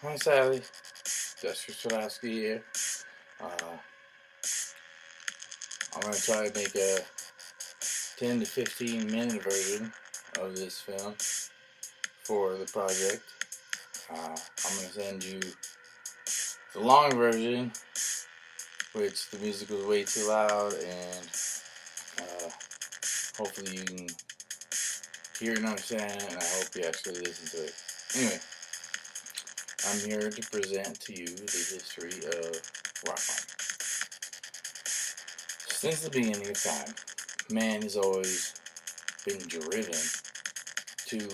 Hi Sally, Jessica Stradowski here. Uh, I'm going to try to make a 10 to 15 minute version of this film for the project. I'm going to send you the long version, which the music was way too loud, and uh, hopefully you can hear and understand it, and I hope you actually listen to it. Anyway, I'm here to present to you the history of rock climbing. Since the beginning of time, man has always been driven to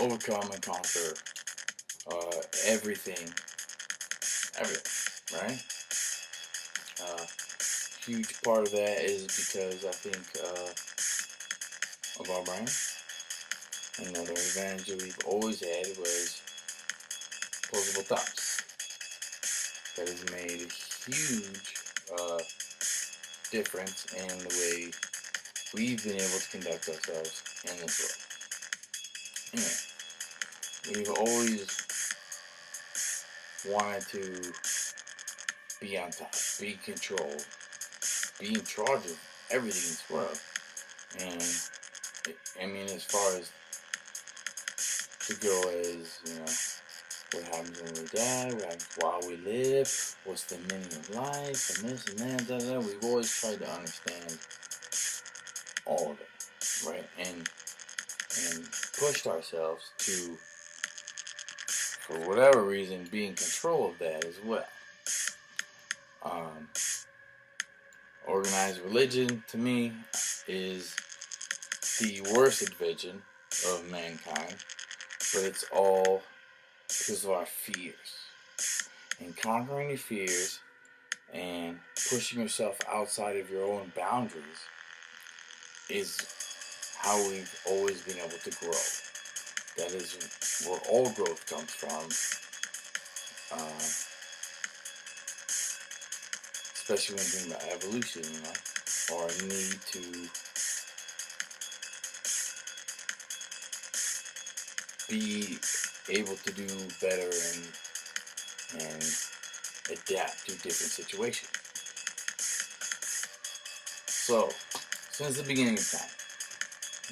overcome and conquer everything, everything, right? Uh, Huge part of that is because I think of our brain. Another advantage that we've always had was posable thoughts. That has made a huge difference in the way we've been able to conduct ourselves in this world. Anyway, we've always wanted to be on top, be in control, be in charge of everything in this world. And I mean, as far as to go as, what happens when we die, what happens while we live, what's the meaning of life, and this and that, da. We've always tried to understand all of it, right? And pushed ourselves to, for whatever reason, be in control of that as well. Um, Organized religion, to me, is the worst invention of mankind, but it's all because of our fears. And conquering your fears and pushing yourself outside of your own boundaries is how we've always been able to grow. That is where all growth comes from, especially when you think about evolution, or a need to be able to do better and adapt to different situations. So, since the beginning of time,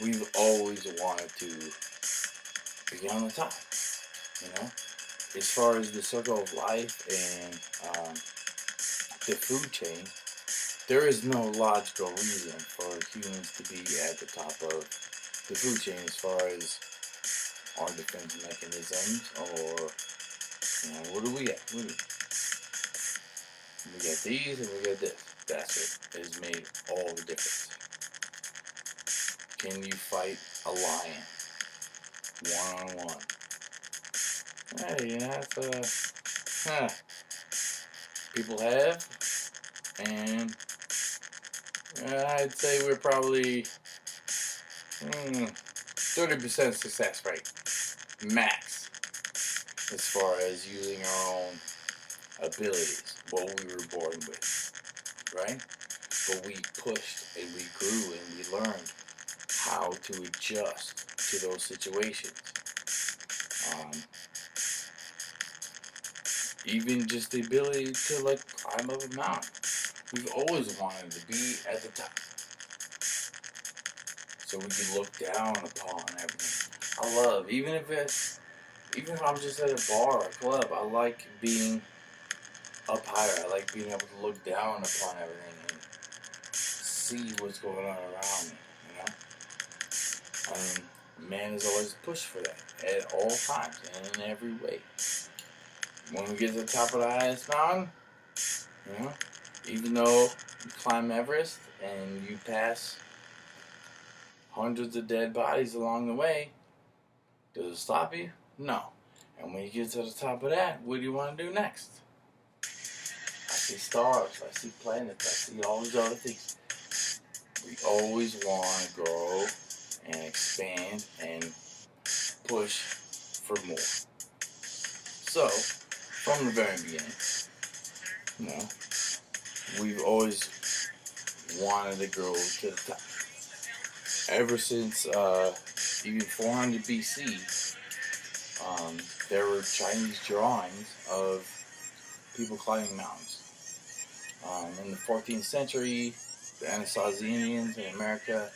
we've always wanted to be on the top, As far as the circle of life and the food chain, there is no logical reason for humans to be at the top of the food chain as far as our defense mechanisms or, what do we got? We got these and we got this. That's it. It has made all the difference. Can you fight a lion one-on-one? Hey, that's people have, and I'd say we're probably 30% success rate, max, as far as using our own abilities, what we were born with, right? But we pushed and we grew and we learned how to adjust to those situations. Even just the ability to climb up a mountain. We've always wanted to be at the top, so we can look down upon everything. I love, even if I'm just at a bar or a club, I like being up higher. I like being able to look down upon everything and see what's going on around me. I mean, man has always pushed for that at all times and in every way. When we get to the top of the highest mountain, even though you climb Everest and you pass hundreds of dead bodies along the way, does it stop you? No. And when you get to the top of that, what do you want to do next? I see stars, I see planets, I see all these other things. We always want to grow and expand and push for more. So, from the very beginning, we've always wanted to grow to the top. Ever since even 400 BC, there were Chinese drawings of people climbing mountains. In the 14th century, the Anasazi Indians in America,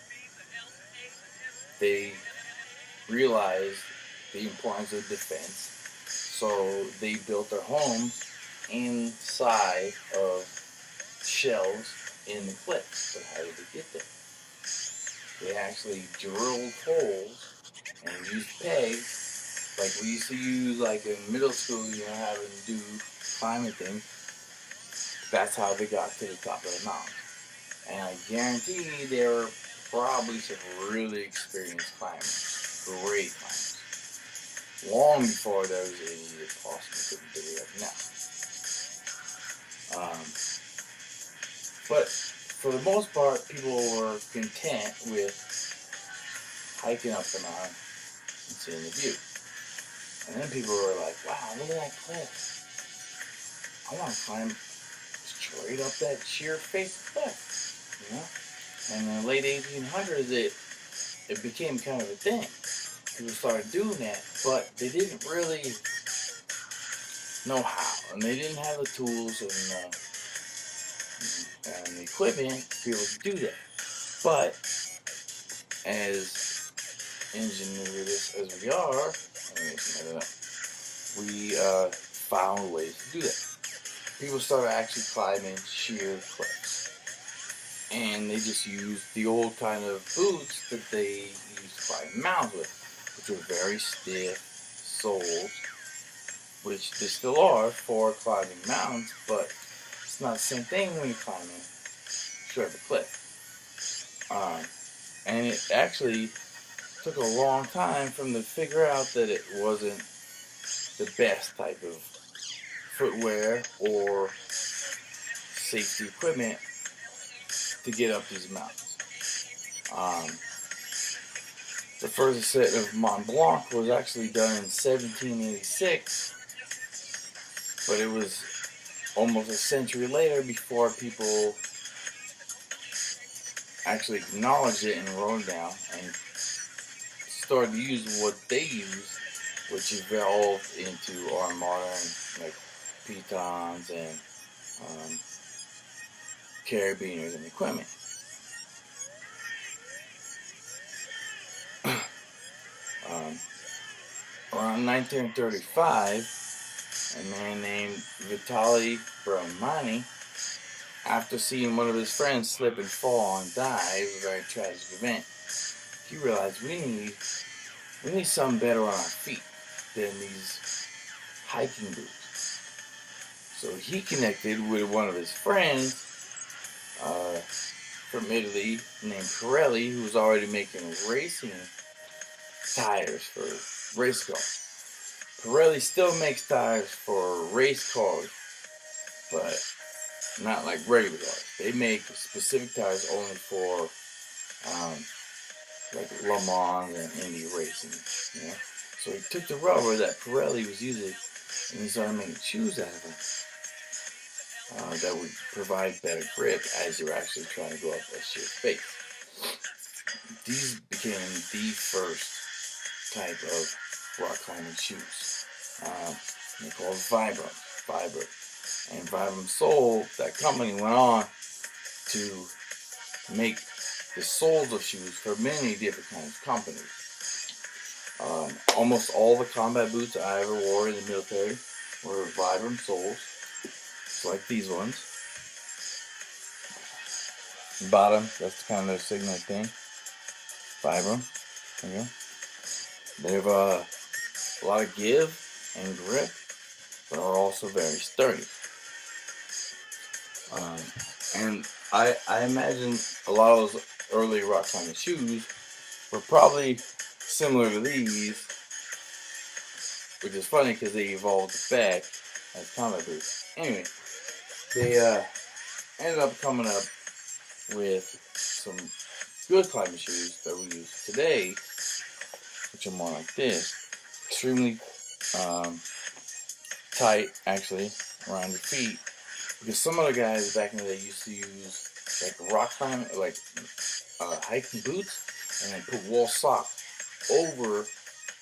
they realized the importance of defense, so they built their homes inside of shelves in the cliffs. But how did they get there? They actually drilled holes and used pegs, like we used to use like in middle school, having to do climbing things. That's how they got to the top of the mountain. And I guarantee they were probably some really experienced climbers, great climbers, long before there was any that possibly couldn't do it now. But for the most part, people were content with hiking up the mountain and seeing the view. And then people were like, wow, look at that cliff. I want to climb straight up that sheer face cliff. And in the late 1800s, it became kind of a thing. People started doing that, but they didn't really know how, and they didn't have the tools and the equipment to be able to do that. But as ingenious as we are, we found ways to do that. People started actually climbing sheer cliffs. And they just used the old kind of boots that they used to climb mountains with, which were very stiff soles, which they still are for climbing mountains, but it's not the same thing when you're climbing straight up a cliff. And it actually took a long time for them to figure out that it wasn't the best type of footwear or safety equipment to get up these mountains. The first ascent of Mont Blanc was actually done in 1786, but it was almost a century later before people actually acknowledged it and wrote it down and started to use what they use, which evolved into our modern like pitons and carabiners and equipment. Around 1935, a man named Vitaly Brahmani, after seeing one of his friends slip and fall and die, it was a very tragic event, he realized we need something better on our feet than these hiking boots. So he connected with one of his friends from Italy named Pirelli, who was already making racing tires for race cars. Pirelli still makes tires for race cars, but not like regular cars. They make specific tires only for like Le Mans and Indy racing. So he took the rubber that Pirelli was using and he started making shoes out of it that would provide better grip as you're actually trying to go up a sheer face. These became the first type of rock climbing shoes. They're called Vibram. And Vibram sold, that company went on to make the soles of shoes for many different kinds of companies. Almost all the combat boots I ever wore in the military were Vibram soles. It's like these ones. Bottom, that's kind of their signature thing. Vibram. There you go. They have a lot of give and grip, but are also very sturdy. And I imagine a lot of those early rock climbing shoes were probably similar to these, which is funny because they evolved back as combat boots. Anyway, they ended up coming up with some good climbing shoes that we use today, which are more like this. Extremely tight, actually, around your feet. Because some other guys back in the day used to use like rock climbing, like hiking boots, and then put wool socks over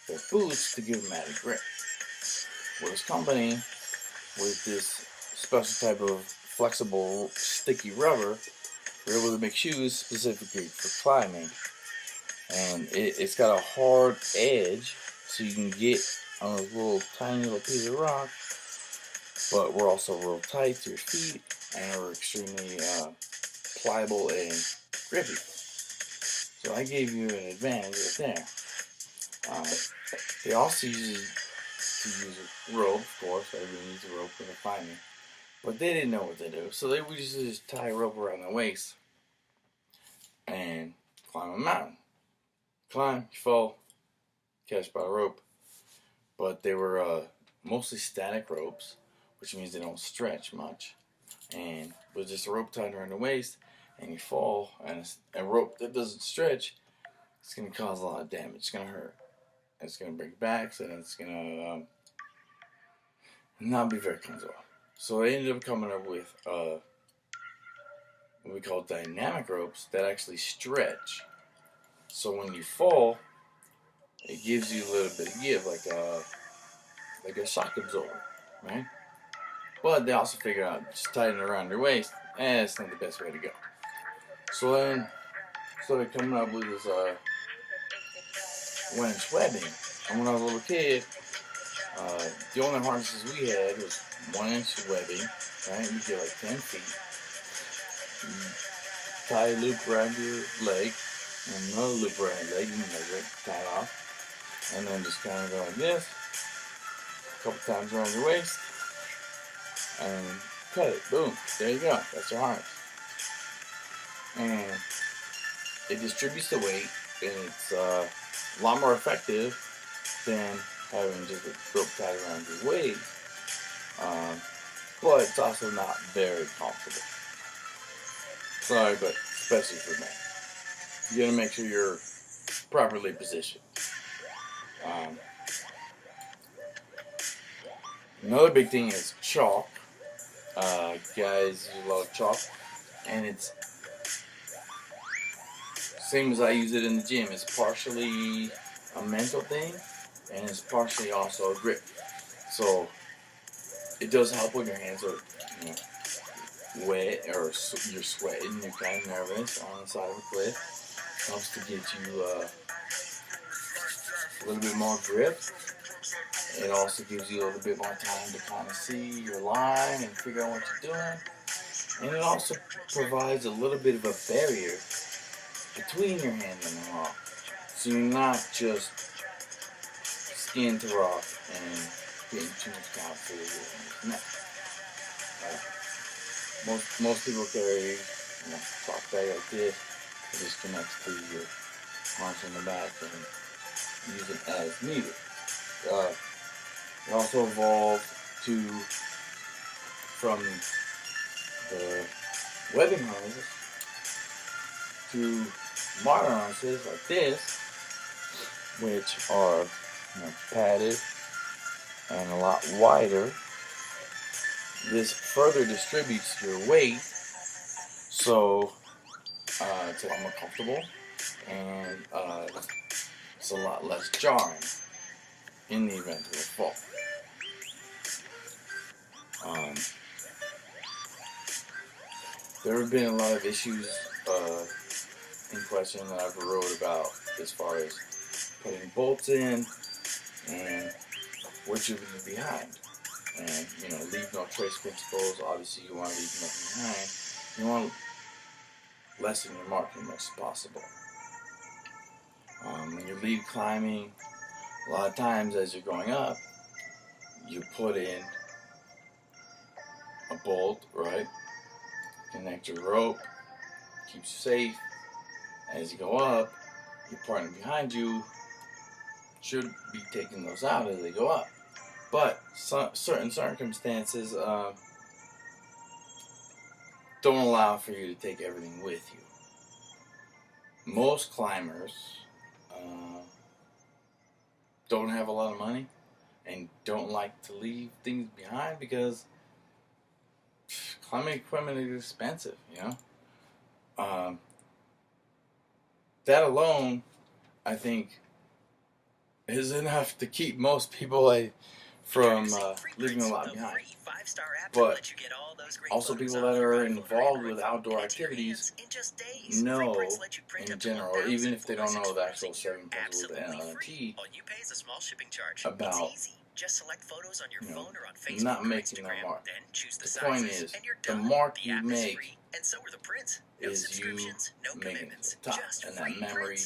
their boots to give them added grip. Well, this company with this special type of flexible, sticky rubber, we're able to make shoes specifically for climbing. And it's got a hard edge, so you can get on a little tiny little piece of rock, but we're also real tight to your feet, and we're extremely pliable and grippy. So I gave you an advantage right there. They also use a rope, of course. Everybody needs a rope when they're climbing. But they didn't know what to do, so they would just tie a rope around their waist and climb a mountain. Climb, you fall, catch by a rope. But they were mostly static ropes, which means they don't stretch much. And with just a rope tied around the waist, and you fall, and a rope that doesn't stretch, it's going to cause a lot of damage. It's going to hurt. It's going to break backs, and it's going to not be very comfortable. So they ended up coming up with what we call dynamic ropes that actually stretch. So when you fall, it gives you a little bit of give, like a shock absorber, right? But they also figured out just tightening around your waist, it's not the best way to go. So then started coming up with this 1-inch webbing. And when I was a little kid, the only harnesses we had was 1-inch webbing, right? You get like 10 feet. You tie a loop around your leg, and another loop around your leg, you can measure it, tie it off, and then just kind of go like this, a couple times around your waist, and cut it. Boom. There you go. That's your harness. And it distributes the weight, and it's a lot more effective than having just a rope tied around your waist. But it's also not very comfortable. Sorry, but especially for me. You gotta make sure you're properly positioned. Another big thing is chalk. Guys use a lot of chalk, and it's same as I use it in the gym. It's partially a mental thing, and it's partially also a grip. So it does help when your hands are, wet or you're sweating, you're kind of nervous on the side of a cliff. It helps to get you a little bit more grip. It also gives you a little bit more time to kind of see your line and figure out what you're doing. And it also provides a little bit of a barrier between your hand and the rock. So you're not just skin to rock and getting too much count for your neck. Most people carry chalk bag like this. It just connects to your harness in the back and use it as needed. It also evolved from the webbing harnesses to modern harnesses like this, which are padded and a lot wider. This further distributes your weight, so it's a lot more comfortable, and it's a lot less jarring in the event of a fall. There have been a lot of issues in question that I've wrote about as far as putting bolts in and what you leave behind. And, leave no trace principles. Obviously, you want to leave nothing behind. You want to lessen your mark as much as possible. When you lead climbing, a lot of times as you're going up, you put in a bolt, right? Connect your rope, keeps you safe. As you go up, your partner behind you should be taking those out as they go up. But certain circumstances don't allow for you to take everything with you. Most climbers don't have a lot of money and don't like to leave things behind because climbing equipment is expensive, that alone, I think, is enough to keep most people from leaving a lot behind. But also people that are involved with outdoor activities know in general, even if they don't know the actual 7 principles of the NLT, about not making a mark. The point is, the mark you make is you making it to the top, and that memory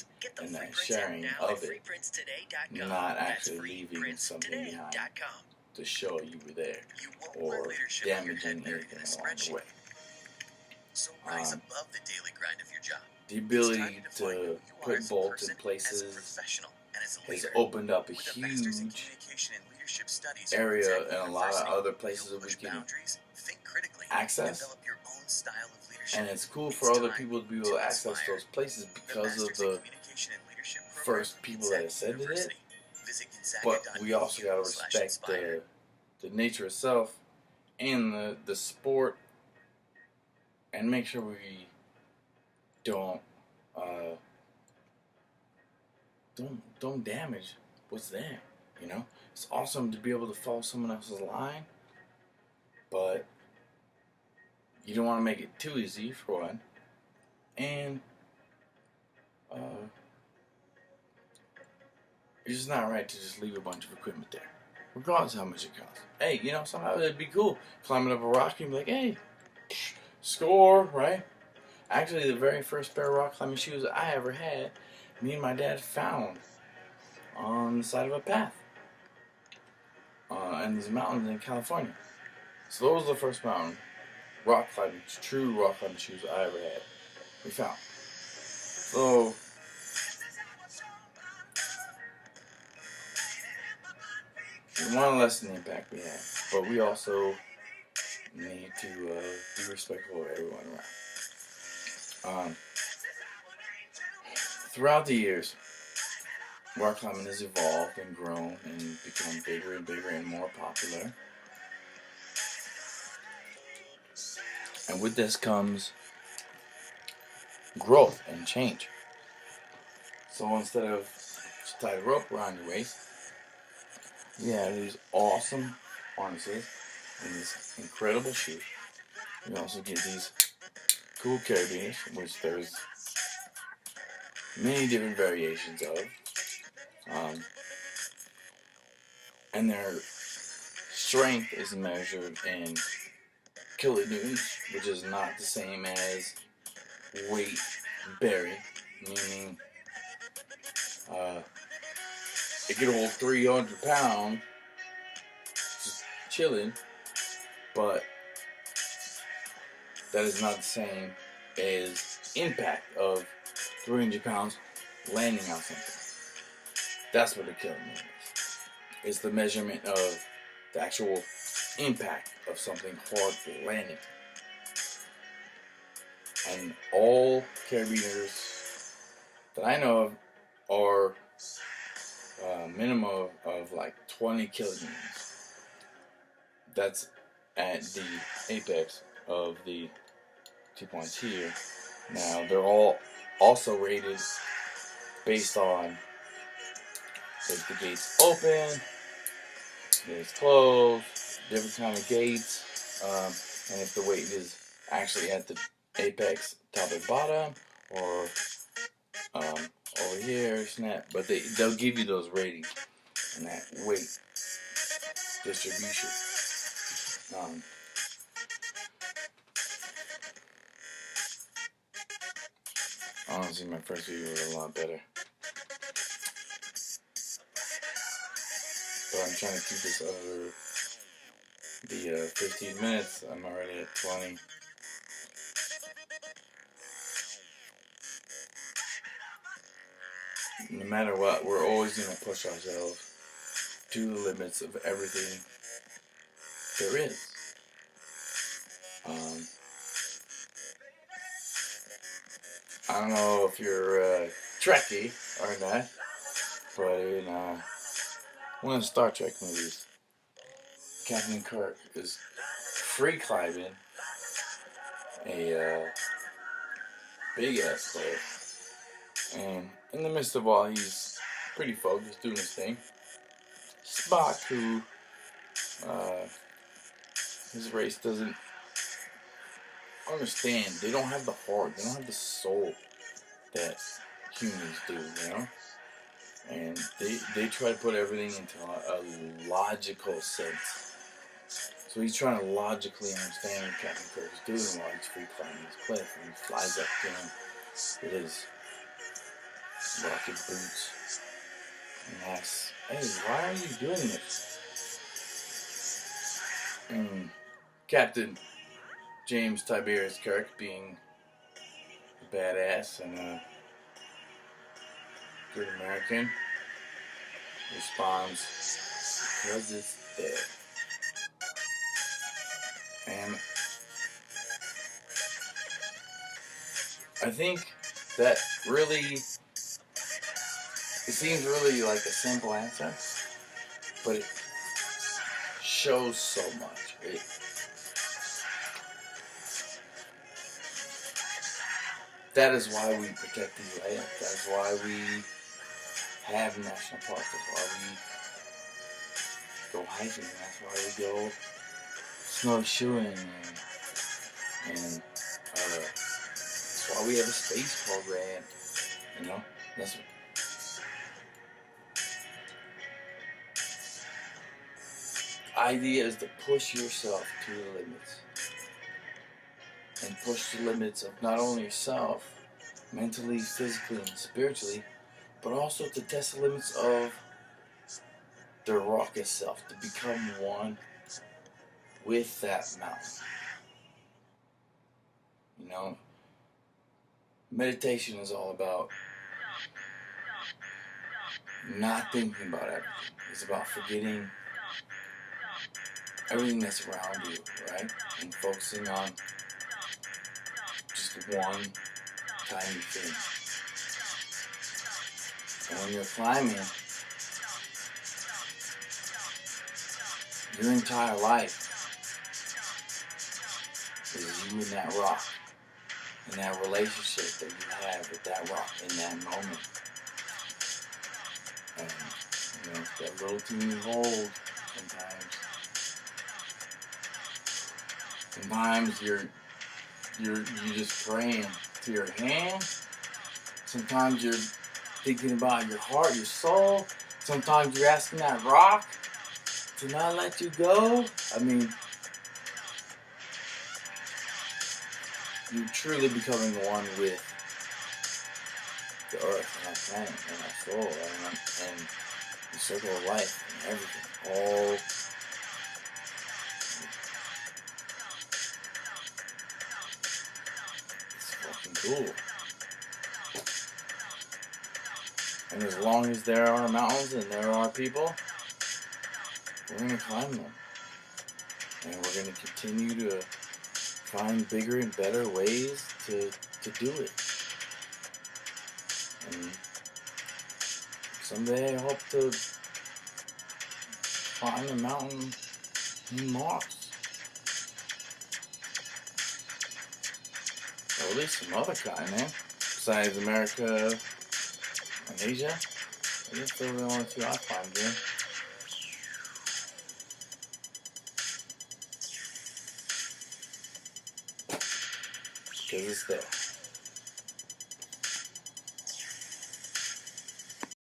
and that sharing of it, not actually leaving something behind to show you were there or damaging anything along the way. The ability to put bolts in places has opened up a huge area and a lot of other places that we can access. And it's cool for other people to be able to access those places because of the first people that ascended it. But we also got to respect the nature itself and the sport, and make sure we don't damage what's there. You know, it's awesome to be able to follow someone else's line, but you don't want to make it too easy, for one. And it's just not right to just leave a bunch of equipment there, regardless of how much it costs. Hey, you know, somehow it'd be cool climbing up a rock and be like, hey, score, right? Actually, the very first pair of rock climbing shoes I ever had, me and my dad found on the side of a path in these mountains in California. So those were the first mountain rock climbing, true rock climbing shoes I ever had. We found. So we want to lessen the impact we have, but we also need to be respectful of everyone around. Throughout the years, rock climbing has evolved and grown and become bigger and bigger and more popular. And with this comes growth and change. So instead of just tie a rope around your waist, yeah, these awesome harnesses and these incredible shoes. You also get these cool carabiners, which there's many different variations of. And their strength is measured in kilonewtons, which is not the same as weight bearing, meaning it can hold 300 pounds just chilling, but that is not the same as impact of 300 pounds landing on something. That's what a kilonewton is. It's the measurement of the actual impact of something hard landing. And all carabiners that I know of are a minimum of like 20 kilonewtons. That's at the apex of the 2 points here. Now, they're all also rated based on if the gate's open, gate's closed, different kind of gates, and if the weight is actually at the apex, top and bottom, or over here, snap. But they'll give you those ratings and that weight distribution. Honestly, my first video was a lot better. But I'm trying to keep this over the 15 minutes. I'm already at 20. No matter what, we're always going to push ourselves to the limits of everything there is. I don't know if you're Trekkie or not, but in one of the Star Trek movies, Captain Kirk is free climbing a big ass cliff, and in the midst of all, he's pretty focused doing his thing. Spock, who his race doesn't understand. They don't have the heart. They don't have the soul that humans do, you know? And they try to put everything into a logical sense. So he's trying to logically understand what Captain Kirk is doing while he's free climbing this cliff. And he flies up to him with his rocket boots and asks, "Hey, why are you doing this?" And Captain James Tiberius Kirk, being a badass and a good American, responds, "Because it's dead." And I think that really, it seems really like a simple answer, but it shows so much. That is why we protect these lands. That's why we have national parks. That's why we go hiking. That's why we go snowshoeing, and that's why we have a space program. You know, that's what, idea is to push yourself to the limits, and push the limits of not only yourself, mentally, physically, and spiritually, but also to test the limits of the rock itself, to become one with that mountain. You know, meditation is all about not thinking about everything. It's about forgetting everything that's around you, right? And focusing on just one tiny thing. And when you're climbing, your entire life is you and that rock, and that relationship that you have with that rock in that moment. And, you know, that little teeny hold sometimes. Sometimes you're just praying to your hand. Sometimes you're thinking about your heart, your soul. Sometimes you're asking that rock to not let you go. I mean, you're truly becoming one with the earth and our planet and our soul and the circle of life and everything. All it's fucking cool. And as long as there are mountains and there are people, we're going to climb them. And we're going to continue to find bigger and better ways to do it. And someday I hope to climb a mountain in Mars. Or at least some other kind, man. Besides America and Asia. I guess those are the only two I climbed in. Because it's there.